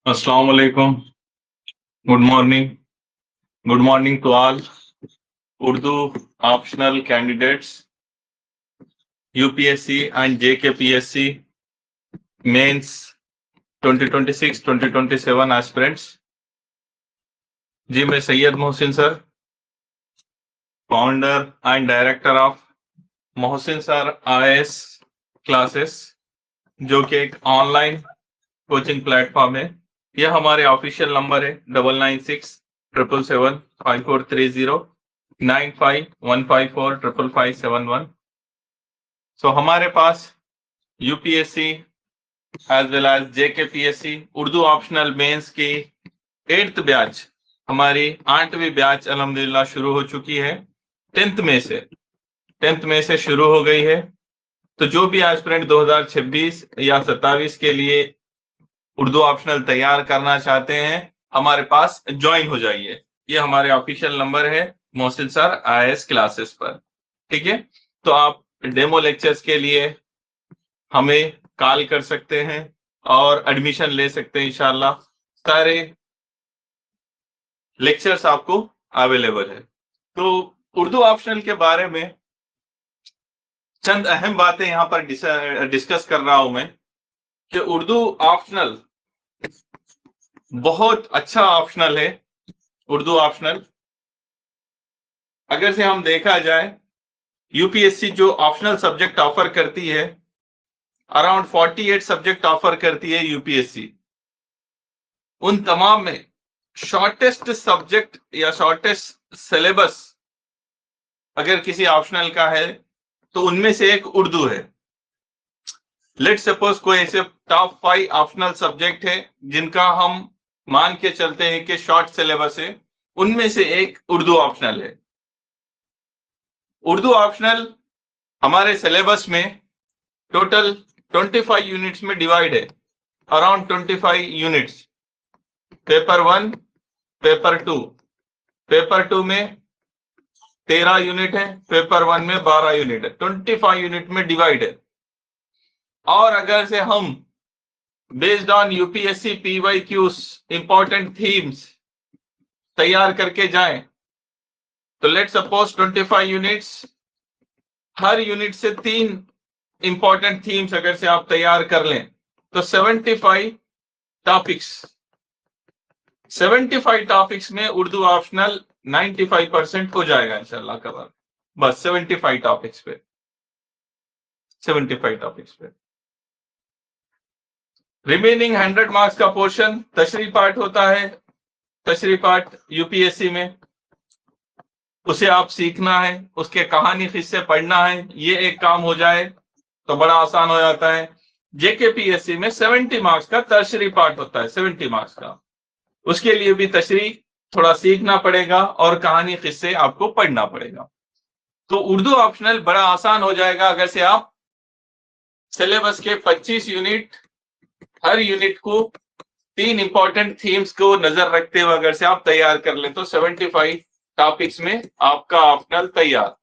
Assalamu alaikum. Good morning. Good morning to all Urdu optional candidates, UPSC and JKPSC mains 2026-2027 aspirants. जी मैं Syed Mohsin sir, founder and director of Mohsin sir IAS classes, जो कि एक online coaching platform है। यह हमारे official number है 9967775430 9515545571। So हमारे पास UPSC as well as JKPSC Urdu optional mains की 8th बैच, हमारी 8वीं बैच अल्हम्दुलिल्लाह शुरू हो चुकी है। 10th में से शुरू हो गई है। तो जो भी एस्पिरेंट 2026 या 27 के लिए उर्दू ऑप्शनल तैयार करना चाहते हैं, हमारे पास ज्वाइन हो जाइए। ये हमारे ऑफिशियल नंबर है मोहसिन सर IAS क्लासेस पर। ठीक है, तो आप डेमो लेक्चर्स के लिए हमें कॉल कर सकते हैं और एडमिशन ले सकते हैं। इंशाल्लाह सारे लेक्चर्स आपको अवेलेबल है। तो उर्दू ऑप्शनल के बारे में चंद अहम बातें यहां पर डिस्कस कर रहा हूं मैं कि उर्दू ऑप्शनल बहुत अच्छा ऑप्शनल है। उर्दू ऑप्शनल अगर से हम देखा जाए, यूपीएससी जो ऑप्शनल सब्जेक्ट ऑफर करती है, अराउंड 48 सब्जेक्ट ऑफर करती है यूपीएससी। उन तमाम में शॉर्टेस्ट सब्जेक्ट या शॉर्टेस्ट सिलेबस अगर किसी ऑप्शनल का है तो उनमें से एक उर्दू है। लेट्स सपोज कोई ऐसे टॉप 5 ऑप्शनल सब्जेक्ट है जिनका हम मान के चलते हैं कि शॉर्ट सिलेबस है, उनमें से एक उर्दू ऑप्शनल है। उर्दू ऑप्शनल हमारे सिलेबस में टोटल 25 यूनिट्स में डिवाइड है, around 25 units. Paper 1, paper 2, paper 2 में 13 यूनिट है, पेपर 1 में 12 यूनिट है, 25 यूनिट में डिवाइड है। और अगर से हम based on UPSC PYQs important themes तैयार करके जाएं, तो लेट सपोज 25 यूनिट्स, हर यूनिट से 3 इंपॉर्टेंट थीम्स अगर से आप तैयार कर लें तो 75 टॉपिक्स में उर्दू ऑप्शनल 95% हो जाएगा इंशाल्लाह कवर। बस 75 टॉपिक्स पे रिमेनिंग 100 मार्क्स का पोर्शन तशरीह पार्ट होता है। तशरीह पार्ट यूपीएससी में उसे आप सीखना है, उसके कहानी किस्से पढ़ना है। ये एक काम हो जाए तो बड़ा आसान हो जाता है। जेकेपीएससी में 70 मार्क्स का तशरीह पार्ट होता है, 70 मार्क्स का। उसके लिए भी तशरीह थोड़ा सीखना पड़ेगा और कहानी किस्से आपको पढ़ना पड़ेगा। तो उर्दू ऑप्शनल बड़ा आसान हो जाएगा अगर से आप सिलेबस के 25 यूनिट, हर यूनिट को 3 इंपॉर्टेंट थीम्स को नजर रखते हुए अगर से आप तैयार कर लें तो 75 टॉपिक्स में आपका ऑप्शनल तैयार।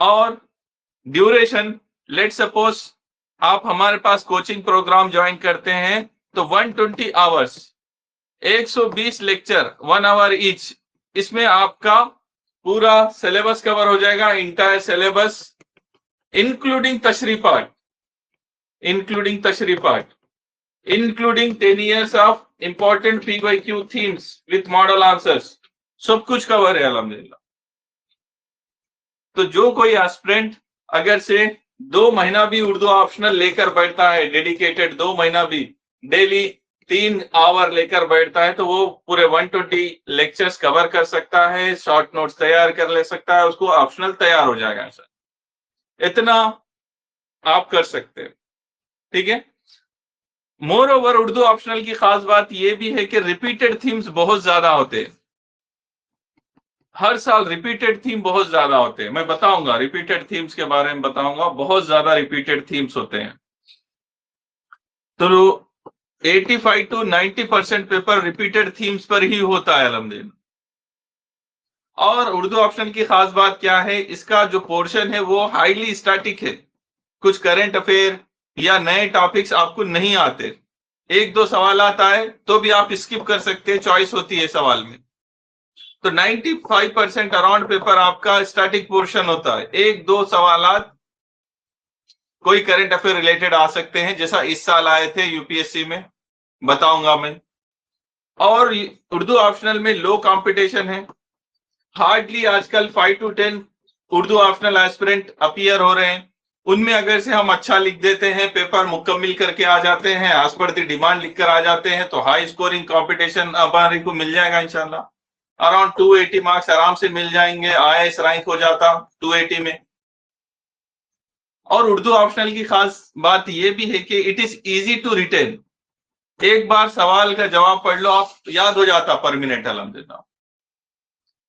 और ड्यूरेशन, लेट सपोज आप हमारे पास कोचिंग प्रोग्राम ज्वाइन करते हैं तो 120 आवर्स, 120 लेक्चर, 1 आवर ईच, इसमें आपका पूरा सिलेबस कवर हो जाएगा। इंटायर सिलेबस इंक्लूडिंग तशरीह part, including 10 years of important PYQ themes with model answers, सब कुछ कवर है अल्हम्दुलिल्लाह। तो जो कोई एस्पिरेंट अगर से 2 महीना भी उर्दू ऑप्शनल लेकर बैठता है, डेडिकेटेड 2 महीना भी डेली 3 आवर लेकर बैठता है, तो वो पूरे 120 लेक्चर्स कवर कर सकता है, शॉर्ट नोट्स तैयार कर ले सकता है, उसको ऑप्शनल तैयार हो जाएगा सर। इतना आप कर सकते हैं। ठीक है, मोर ओवर उर्दू ऑप्शनल की खास बात यह भी है कि रिपीटेड थीम्स बहुत ज्यादा होते हैं। हर साल रिपीटेड थीम बहुत ज्यादा होते हैं। मैं बताऊंगा, रिपीटेड थीम्स के बारे में बताऊंगा, बहुत ज्यादा रिपीटेड थीम्स होते हैं। तो 85 to 90% पेपर रिपीटेड थीम्स पर ही होता है अल्हम्दुलिल्लाह। और उर्दू ऑप्शनल की खास बात क्या है, इसका जो पोर्शन है वो हाईली स्टैटिक है। कुछ करंट अफेयर या नए टॉपिक्स आपको नहीं आते, एक दो सवाल आता है तो भी आप स्किप कर सकते हैं, चॉइस होती है सवाल में। तो 95% अराउंड पेपर आपका स्टैटिक पोर्शन होता है। एक दो सवालात कोई करंट अफेयर रिलेटेड आ सकते हैं, जैसा इस साल आए थे यूपीएससी में, बताऊंगा मैं। और उर्दू ऑप्शनल में लो कंपटीशन है, हार्डली आजकल 5 to 10 Urdu optional aspirant appear हो रहे हैं। उनमें अगर से हम अच्छा लिख देते हैं, पेपर मुकम्मिल करके आ जाते हैं, एज पर द डिमांड लिख कर आ जाते हैं, तो हाई स्कोरिंग कंपटीशन हमारे को मिल जाएगा इंशाल्लाह। अराउंड 280 मार्क्स आराम से मिल जाएंगे, आईएएस रैंक हो जाता 280 में। और उर्दू ऑप्शनल की खास बात यह भी है कि it is easy to retain. एक बार सवाल का जवाब पढ़ लो, आप याद हो जाता परमानेंट अल्हम्दुलिल्लाह।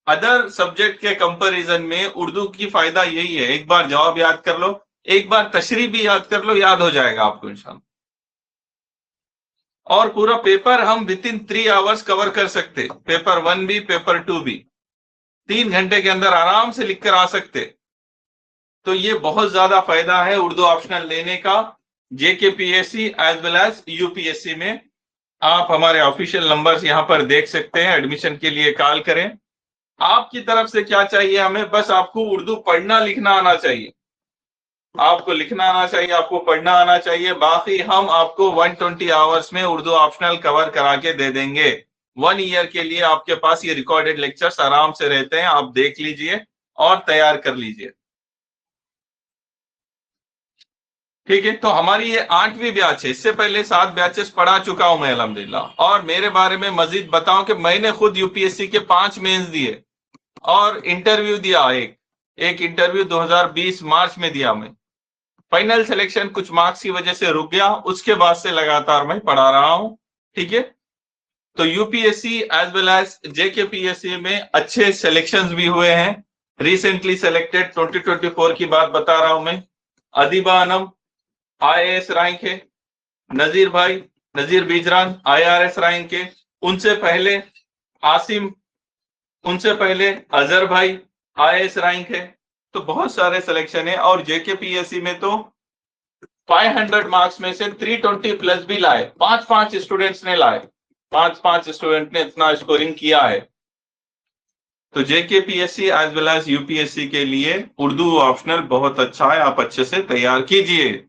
अदर सब्जेक्ट के कंपैरिजन में उर्दू की फायदा यही है, एक बार जवाब याद कर लो, एक बार तशरीह भी याद कर लो, याद हो जाएगा आपको इंशाल्लाह। और पूरा पेपर हम विद इन 3 आवर्स कवर कर सकते, पेपर 1 भी पेपर 2 भी 3 घंटे के अंदर आराम से लिख कर आ सकते। तो ये बहुत ज्यादा फायदा है उर्दू ऑप्शनल लेने का, JKPSC as well as UPSC में। आप हमारे ऑफिशियल नंबर्स यहां पर देख सकते हैं, एडमिशन के लिए कॉल करें। आपकी तरफ से क्या चाहिए हमें, बस आपको उर्दू पढ़ना लिखना आना चाहिए, आपको लिखना आना चाहिए, आपको पढ़ना आना चाहिए। बाकी हम आपको 120 आवर्स में उर्दू ऑप्शनल कवर करा के दे देंगे। 1 ईयर के लिए आपके पास ये रिकॉर्डेड लेक्चर्स आराम से रहते हैं, आप देख लीजिए और तैयार कर लीजिए। ठीक है, तो हमारी ये 8वीं बैच है, इससे पहले 7 बैचेस पढ़ा चुका हूं मैं अल्हम्दुलिल्लाह। और मेरे बारे में मजीद बताऊं कि मैंने खुद यूपीएससी के 5 मेंस दिए और इंटरव्यू दिया, एक इंटरव्यू 2020 मार्च में दिया मैं। फाइनल सिलेक्शन कुछ मार्क्स की वजह से रुक गया, उसके बाद से लगातार मैं पढ़ा रहा हूं। ठीक है, तो UPSC as well as JKPSC में अच्छे सिलेक्शंस भी हुए हैं। रिसेंटली सिलेक्टेड 2024 की बात बता रहा हूं मैं। अदीबा अनम आईएएस रैंक है, नजीर बीजरान आईआरएस रैंक है, उनसे पहले आसिम, उनसे पहले अजहर भाई आईएएस रैंक है। तो बहुत सारे सिलेक्शन है। और जेकेपीएससी में तो 500 मार्क्स में से 320 प्लस भी लाए, 5 स्टूडेंट्स ने लाए, 5 स्टूडेंट ने इतना स्कोरिंग किया है। तो JKPSC as well as UPSC के लिए उर्दू ऑप्शनल बहुत अच्छा है, आप अच्छे से तैयार कीजिए।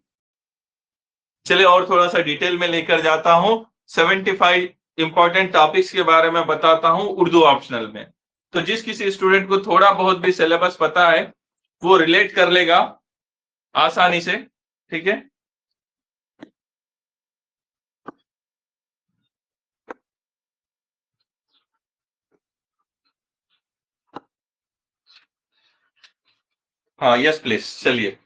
चलिए और थोड़ा सा डिटेल में लेकर जाता हूं, 75 इंपॉर्टेंट टॉपिक्स के बारे में बताता हूं उर्दू ऑप्शनल में। तो जिस किसी स्टूडेंट को थोड़ा बहुत भी सिलेबस पता है वो रिलेट कर लेगा आसानी से। ठीक है, हाँ यस प्लीज, चलिए।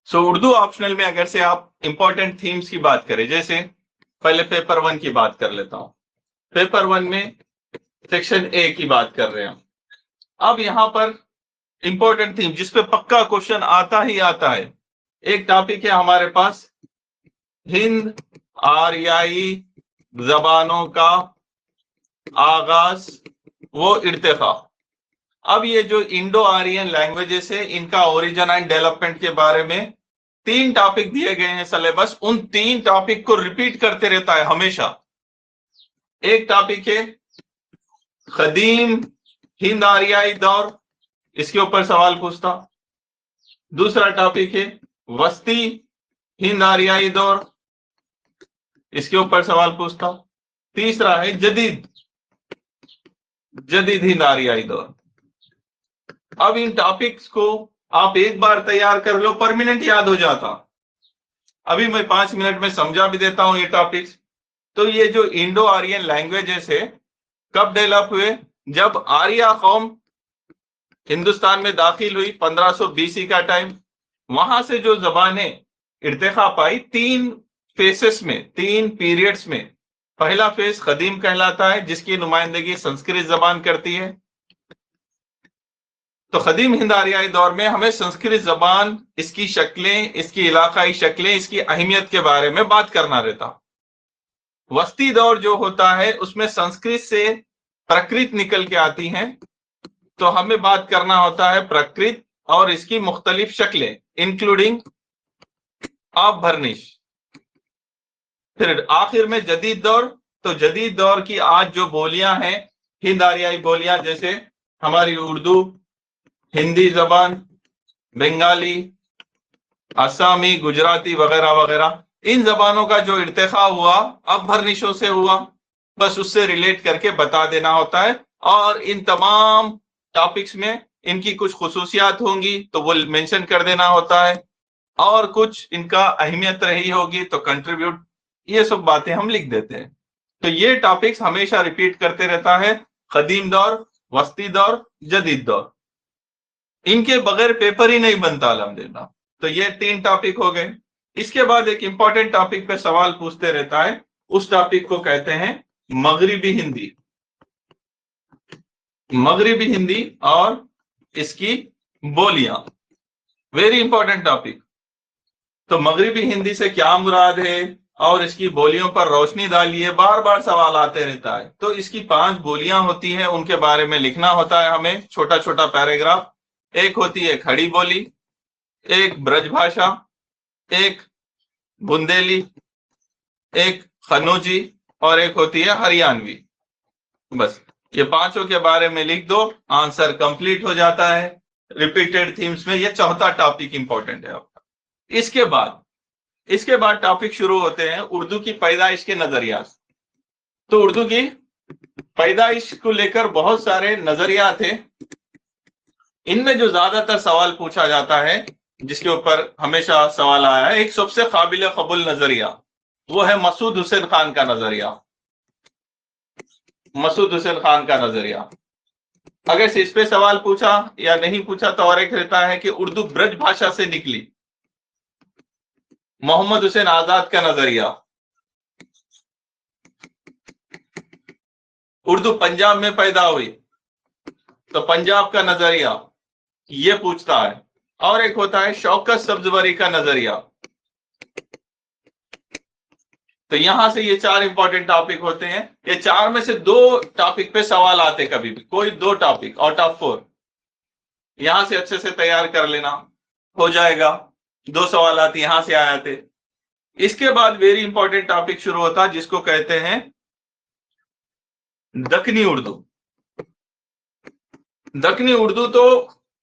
सो उर्दू ऑप्शनल में अगर से आप इंपॉर्टेंट थीम्स की बात करें, जैसे पहले पेपर 1 की बात कर लेता हूं। पेपर 1 में सेक्शन ए की बात कर रहे हैं। अब यहां पर इंपॉर्टेंट थीम जिसपे पक्का क्वेश्चन आता ही आता है, एक टॉपिक है हमारे पास हिंद आर्याई जबानों का आगाज वो इर्तिका। अब ये जो इंडो आर्यन लैंग्वेजेस है इनका ओरिजिन एंड डेवलपमेंट के बारे में 3 टॉपिक दिए गए हैं सिलेबस, उन 3 टॉपिक को रिपीट करते रहता है हमेशा। एक टॉपिक है कदीम हिंद आर्याई दौर, इसके ऊपर सवाल पूछता। दूसरा टॉपिक है वस्ती हिंद आर्याई दौर, इसके ऊपर सवाल पूछता। तीसरा है जदीद हिंद आर्याई दौर। अब इन टॉपिक्स को आप एक बार तैयार कर लो, परमानेंट याद हो जाता। अभी मैं 5 मिनट में समझा भी देता हूं ये टॉपिक्स। तो ये जो इंडो आर्यन लैंग्वेजेस है कब डेवलप हुए, जब आर्या कौम हिंदुस्तान में दाखिल हुई 1500 BC का टाइम। वहां से जो जबानें इर्तिका पाई 3 फेसेस में, 3 पीरियड्स में। पहला फेज कदीम कहलाता है जिसकी नुमाइंदगी संस्कृत जबान करती है। तो कदीम हिंद आर्याई दौर में हमें संस्कृत जबान, इसकी शक्लें, इसकी इलाकाई शक्लें, इसकी अहमियत के बारे में बात करना रहता। वस्ती दौर जो होता है उसमें संस्कृत से प्रकृत निकल के आती हैं, तो हमें बात करना होता है प्रकृत और इसकी मुख्तलिफ शक्लें, इंक्लूडिंग अपभ्रंश। फिर आखिर में जदीद दौर। तो जदीद दौर की आज जो बोलियां हैं, हिंद आरियाई बोलियां, जैसे हमारी उर्दू, हिंदी जबान, बंगाली, असमी, गुजराती वगैरह वगैरह, इन जबानों का जो इर्तिखा हुआ अपभ्रंशों से हुआ, बस उससे रिलेट करके बता देना होता है। और इन तमाम टॉपिक्स में इनकी कुछ खुसूसियात होंगी तो वो मेंशन कर देना होता है, और कुछ इनका अहमियत रही होगी तो कंट्रीब्यूट, ये सब बातें हम लिख देते हैं। तो ये टॉपिक्स हमेशा रिपीट करते रहता है, कदीम दौर, वस्ती दौर, जदीद दौर। इनके बगैर पेपर ही नहीं बनता अल्हम्दुलिल्लाह। तो ये 3 टॉपिक हो गए। इसके बाद एक इंपॉर्टेंट टॉपिक पे सवाल पूछते रहता है, उस टॉपिक को कहते हैं मगरिबी हिंदी। मगरिबी हिंदी और इसकी बोलियां, वेरी इंपॉर्टेंट टॉपिक। तो मगरिबी हिंदी से क्या मुराद है और इसकी बोलियों पर रोशनी डालिए, बार बार सवाल आते रहता है। तो इसकी 5 बोलियां होती हैं, उनके बारे में लिखना होता है हमें, छोटा छोटा पैराग्राफ। एक होती है खड़ी बोली, एक ब्रजभाषा, एक बुंदेली, एक खनौजी और एक होती है हरियाणवी। बस ये 5 के बारे में लिख दो, आंसर कंप्लीट हो जाता है। रिपीटेड थीम्स में ये चौथा टॉपिक इंपॉर्टेंट है आपका। इसके बाद टॉपिक शुरू होते हैं उर्दू की पैदाइश के नजरियात। तो उर्दू की पैदाइश को लेकर बहुत सारे नजरियात थे। इनमें जो ज्यादातर सवाल पूछा जाता है, जिसके ऊपर हमेशा सवाल आया है, एक सबसे काबिल कबूल नजरिया, वो है मसूद हुसैन खान का नजरिया। मसूद हुसैन खान का नजरिया, अगर से इस पे सवाल पूछा या नहीं पूछा तो और एक रहता है कि उर्दू ब्रज भाषा से निकली, मोहम्मद हुसैन आजाद का नजरिया। उर्दू पंजाब में पैदा हुई तो पंजाब का नजरिया, ये पूछता है। और एक होता है शौकत सब्जवरी का नजरिया। तो यहां से ये 4 इंपॉर्टेंट टॉपिक होते हैं। ये 4 में से 2 टॉपिक पे सवाल आते, कभी भी कोई 2 टॉपिक आउट ऑफ 4 यहां से अच्छे से तैयार कर लेना, हो जाएगा। 2 सवाल आते यहां से आए थे। इसके बाद वेरी इंपॉर्टेंट टॉपिक शुरू होता है, जिसको कहते हैं दक्कनी उर्दू। दक्कनी उर्दू तो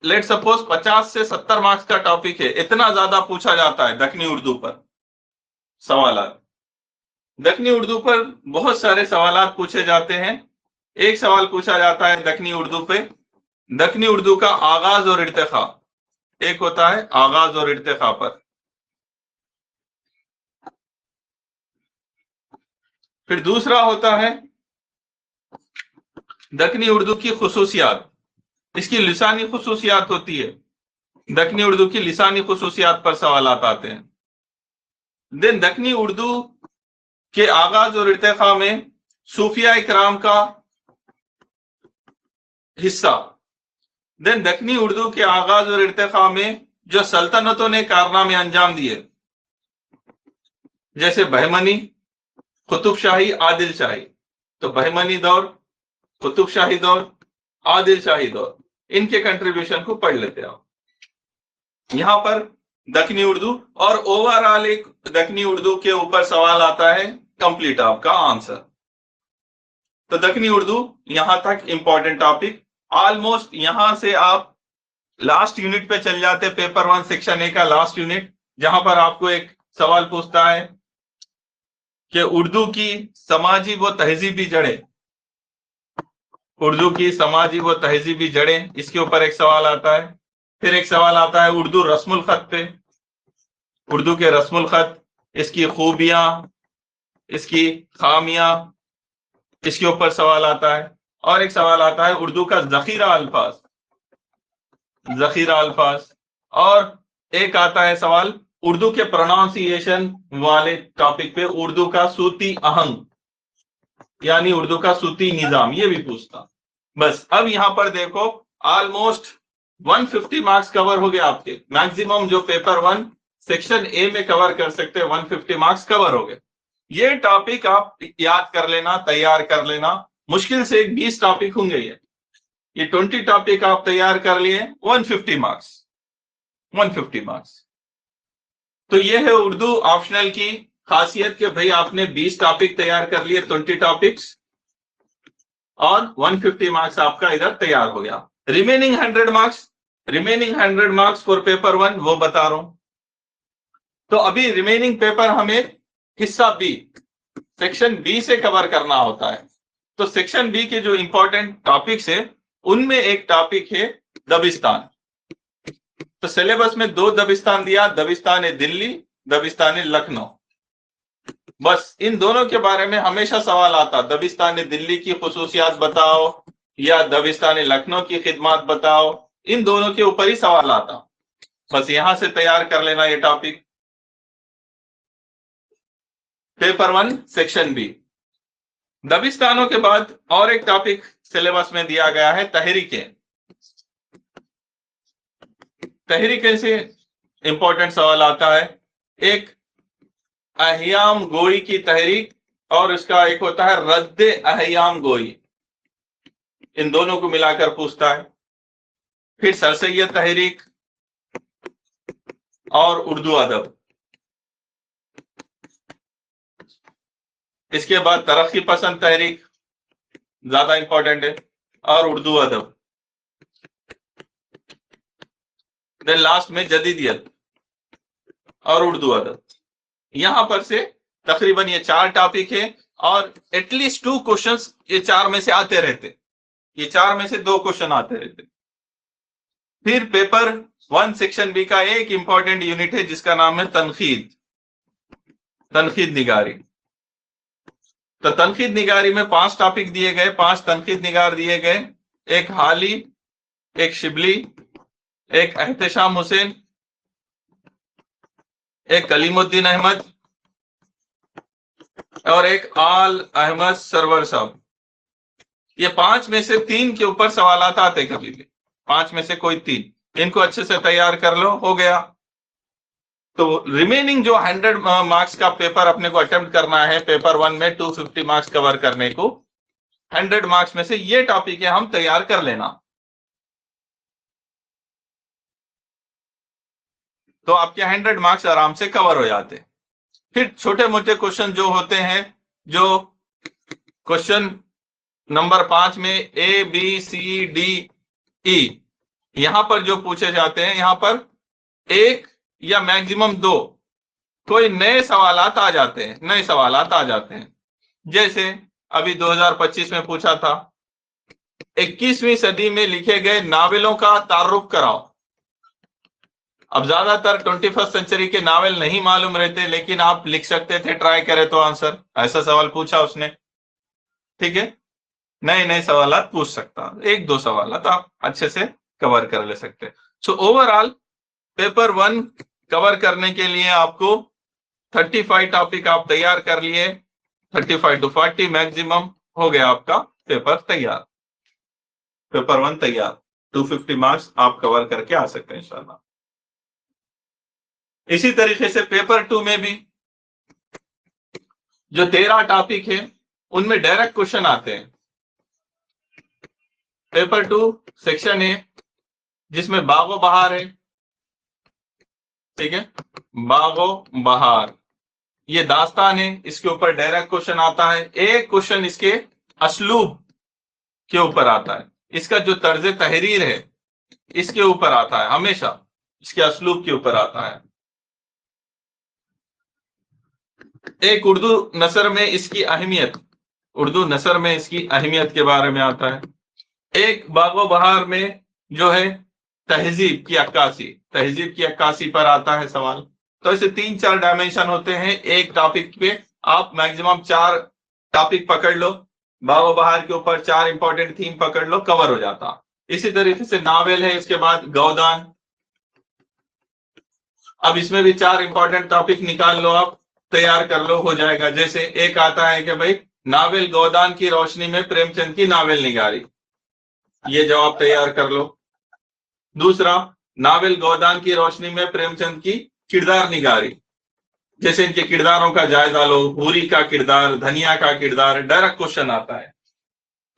लेट सपोज 50 से 70 मार्क्स का टॉपिक है, इतना ज्यादा पूछा जाता है दक्कनी उर्दू पर सवाल। दक्कनी उर्दू पर बहुत सारे सवाल पूछे जाते हैं। एक सवाल पूछा जाता है दक्कनी उर्दू पे, दक्कनी उर्दू का आगाज और इर्तिखा। एक होता है आगाज और इर्तिखा पर। फिर दूसरा होता है दक्कनी उर्दू की खुसूसियात, इसकी लिसानी खुसूसियात होती है। दक्कनी उर्दू की लिसानी खुसूसियात पर सवाल आते हैं। देन दक्कनी उर्दू के आगाज और इर्तिखा में सूफिया इकराम का हिस्सा। देन दक्कनी उर्दू के आगाज और इर्तिखा में जो सल्तनतों ने कारनामे अंजाम दिए, जैसे बहमनी, कुतुब शाही, आदिल शाही। तो बहमनी दौर, कुतुब शाही दौर, आदिल शाही दौर, इनके कंट्रीब्यूशन को पढ़ लेते हैं आप यहां पर दक्कनी उर्दू। और ओवरऑल एक दक्कनी उर्दू के ऊपर सवाल आता है, कंप्लीट आपका आंसर। तो दक्कनी उर्दू यहां तक इंपॉर्टेंट टॉपिक। ऑलमोस्ट यहां से आप लास्ट यूनिट पे चल जाते, पेपर 1 सेक्शन ए का लास्ट यूनिट, जहां पर आपको एक सवाल पूछता है कि उर्दू की समाजी व तहजीबी जड़ें। उर्दू की समाजी व तहजीबी जड़ें, इसके ऊपर एक सवाल आता है। फिर एक सवाल आता है उर्दू रस्मुल खत पे, उर्दू के रस्मुल खत, इसकी खूबियां, इसकी खामियां, इसके ऊपर सवाल आता है। और एक सवाल आता है उर्दू का जखीरा अल्फाज, जखीरा अल्फाज। और एक आता है सवाल उर्दू के प्रोनाउंसिएशन वाले टॉपिक पे, उर्दू का सूती आहंग, यानी उर्दू का सूती निजाम, ये भी पूछता। बस अब यहां पर देखो ऑलमोस्ट 150 मार्क्स कवर हो गए आपके। मैक्सिमम जो पेपर 1 सेक्शन ए में कवर कर सकते हैं 150 मार्क्स कवर हो गए। ये टॉपिक आप याद कर लेना, तैयार कर लेना, मुश्किल से 20 टॉपिक होंगे। ये 20 टॉपिक आप तैयार कर लिए, 150 मार्क्स, 150 मार्क्स। तो ये है उर्दू ऑप्शनल की खासियत कि भाई आपने 20 टॉपिक तैयार कर लिए, 20 टॉपिक्स, और 150 मार्क्स आपका इधर तैयार हो गया। Remaining 100 marks, remaining 100 marks for paper 1 वो बता रहा हूं। तो अभी रिमेनिंग पेपर हमें हिस्सा बी, सेक्शन बी से कवर करना होता है। तो सेक्शन बी के जो इंपॉर्टेंट टॉपिक्स है उनमें एक टॉपिक है दबिस्तान। तो सिलेबस में 2 दबिस्तान दिया, दबिस्तान दिल्ली, दबिस्तान लखनऊ। बस इन दोनों के बारे में हमेशा सवाल आता, दबिस्तान दिल्ली की खुसूसियात बताओ या दबिस्तान लखनऊ की खिदमत बताओ, इन दोनों के ऊपर ही सवाल आता। बस यहां से तैयार कर लेना ये टॉपिक। Paper 1 section B. दबिस्तानों के बाद और एक टॉपिक सिलेबस में दिया गया है तहरीकें। तहरीकें से इंपॉर्टेंट सवाल आता है, एक अहयाम गोई की तहरीक और इसका एक होता है रद्द अहयाम गोई, इन दोनों को मिलाकर पूछता है। फिर सर सैयद तहरीक और उर्दू अदब। इसके बाद तरक्की पसंद तहरीक ज्यादा इंपॉर्टेंट है और उर्दू अदब। देन लास्ट में जदीदियत और उर्दू अदब। यहां पर से तकरीबन ये 4 टॉपिक है और एटलीस्ट 2 क्वेश्चंस ये 4 में से आते रहते, ये 4 में से 2 क्वेश्चन आते रहते। फिर पेपर 1 सेक्शन बी का एक इंपॉर्टेंट यूनिट है जिसका नाम है तनकीद, तनकीद निगारी। तो तनकीद निगारी में 5 टॉपिक दिए गए, 5 तनकीद निगार दिए गए, एक हाली, एक शिबली, एक एहतशाम हुसैन, एक कलीमुद्दीन अहमद और एक आल अहमद सरवर साहब। ये 5 में से 3 के ऊपर सवाल आते कभी भी, 5 में से कोई 3, इनको अच्छे से तैयार कर लो, हो गया। तो रिमेनिंग जो 100 मार्क्स का पेपर अपने को अटेम्प्ट करना है पेपर 1 में 250 मार्क्स कवर करने को, 100 मार्क्स में से ये टॉपिक है हम तैयार कर लेना। तो आपके 100 मार्क्स आराम से कवर हो जाते। फिर छोटे मोटे क्वेश्चन जो होते हैं, जो क्वेश्चन नंबर 5 में A B C D E, यहां पर जो पूछे जाते हैं, यहां पर 1 या मैक्सिमम 2 कोई नए सवालात आ जाते हैं, नए सवालात आ जाते हैं। जैसे अभी 2025 में पूछा था 21वीं सदी में लिखे गए नावलों का तारुफ कराओ। अब ज्यादातर 21st सेंचुरी के नावल नहीं मालूम रहते, लेकिन आप लिख सकते थे, ट्राई करें तो आंसर। ऐसा सवाल पूछा उसने, ठीक है। नए नए सवालात पूछ सकता, 1-2 सवालात आप अच्छे से कवर कर ले सकते। सो ओवरऑल पेपर 1 कवर करने के लिए आपको 35 टॉपिक आप तैयार कर लिए, 35 to 40 मैक्सिमम, हो गया आपका पेपर तैयार। पेपर 1 तैयार, 250 मार्क्स आप कवर करके आ सकते हैं इंशाल्लाह। इसी तरीके से पेपर 2 में भी जो 13 टॉपिक है उनमें डायरेक्ट क्वेश्चन आते हैं। पेपर 2 सेक्शन है जिसमें बागो बहार है, ठीक है, बागो बहार ये दास्तान है, इसके ऊपर डायरेक्ट क्वेश्चन आता है। एक क्वेश्चन इसके असलूब के ऊपर आता है, इसका जो तर्ज तहरीर है इसके ऊपर आता है, हमेशा इसके असलूब के ऊपर आता है। एक उर्दू नसर में इसकी अहमियत, उर्दू नसर में इसकी अहमियत के बारे में आता है। एक बागो बहार में जो है तहजीब की अक्कासी, तहजीब की अक्कासी पर आता है सवाल। तो ऐसे 3-4 डायमेंशन होते हैं एक टॉपिक पे, आप मैक्सिमम 4 टॉपिक पकड़ लो, बागो बहार के ऊपर 4 इंपॉर्टेंट थीम पकड़ लो, कवर हो जाता। इसी तरीके से नावल है, इसके बाद गौदान, अब इसमें भी 4 इंपॉर्टेंट टॉपिक निकाल लो, आप तैयार कर लो, हो जाएगा। जैसे एक आता है कि भाई नावल गौदान की रोशनी में प्रेमचंद की नावल निगारी, ये जवाब तैयार कर लो। दूसरा, नावल गौदान की रोशनी में प्रेमचंद की किरदार निगारी, जैसे इनके किरदारों का जायजा लो, हूरी का किरदार, धनिया का किरदार, डायरेक्ट क्वेश्चन आता है।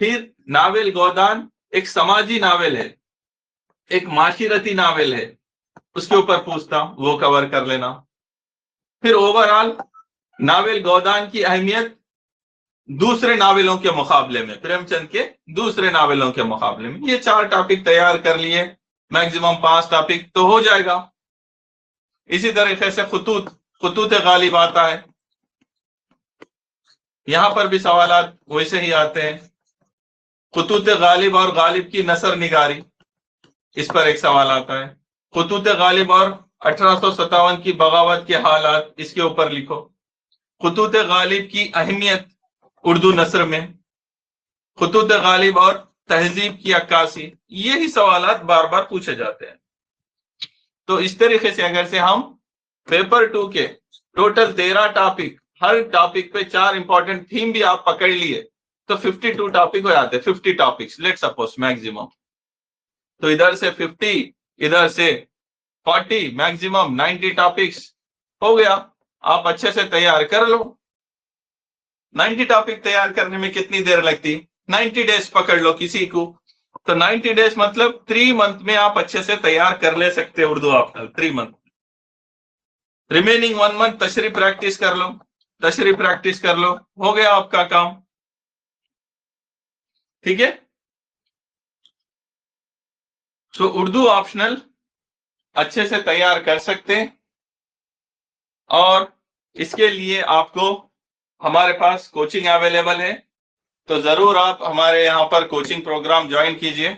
फिर नावेल गोदान एक समाजी नावेल है, एक माशिरती नावेल है, उसके ऊपर पूछता, वो कवर कर लेना। फिर ओवरऑल नावेल गोदान की अहमियत दूसरे नावलों के मुकाबले में, प्रेमचंद के दूसरे नावलों के मुकाबले में, ये 4 टॉपिक तैयार कर लिए, मैक्सिमम 5 टॉपिक तो हो जाएगा। इसी तरीके से खुतूत गालिब आता है, यहां पर भी सवालात वैसे ही आते हैं। खुतूत गालिब और गालिब की नसर निगारी, इस पर एक सवाल आता है। खुतूत गालिब और 1857 की बगावत के हालात, इसके ऊपर लिखो। खुतूत गालिब की अहमियत उर्दू नसर में, खुतूत गालिब और तहजीब की अक्कासी, यही सवालात बार बार पूछे जाते हैं। तो इस तरीके से अगर से हम पेपर 2 के टोटल 13 टॉपिक, हर टॉपिक पे 4 इंपॉर्टेंट थीम भी आप पकड़ लिए तो 52 टॉपिक हो जाते हैं। 50 टॉपिक्स लेट सपोज मैक्सिमम, तो इधर से 50, इधर से 40, मैक्सिमम 90 टॉपिक्स हो गया। आप अच्छे से तैयार कर लो। 90 टॉपिक तैयार करने में कितनी देर लगती? 90 डेज पकड़ लो किसी को, तो 90 डेज मतलब 3 मंथ में आप अच्छे से तैयार कर ले सकते हैं Urdu optional, 3 month. Remaining 1 month तशरीह प्रैक्टिस कर लो, तशरीह प्रैक्टिस कर लो, हो गया आपका काम। ठीक है, तो उर्दू ऑप्शनल अच्छे से तैयार कर सकते हैं, और इसके लिए आपको हमारे पास कोचिंग अवेलेबल है, तो जरूर आप हमारे यहाँ पर कोचिंग प्रोग्राम ज्वाइन कीजिए।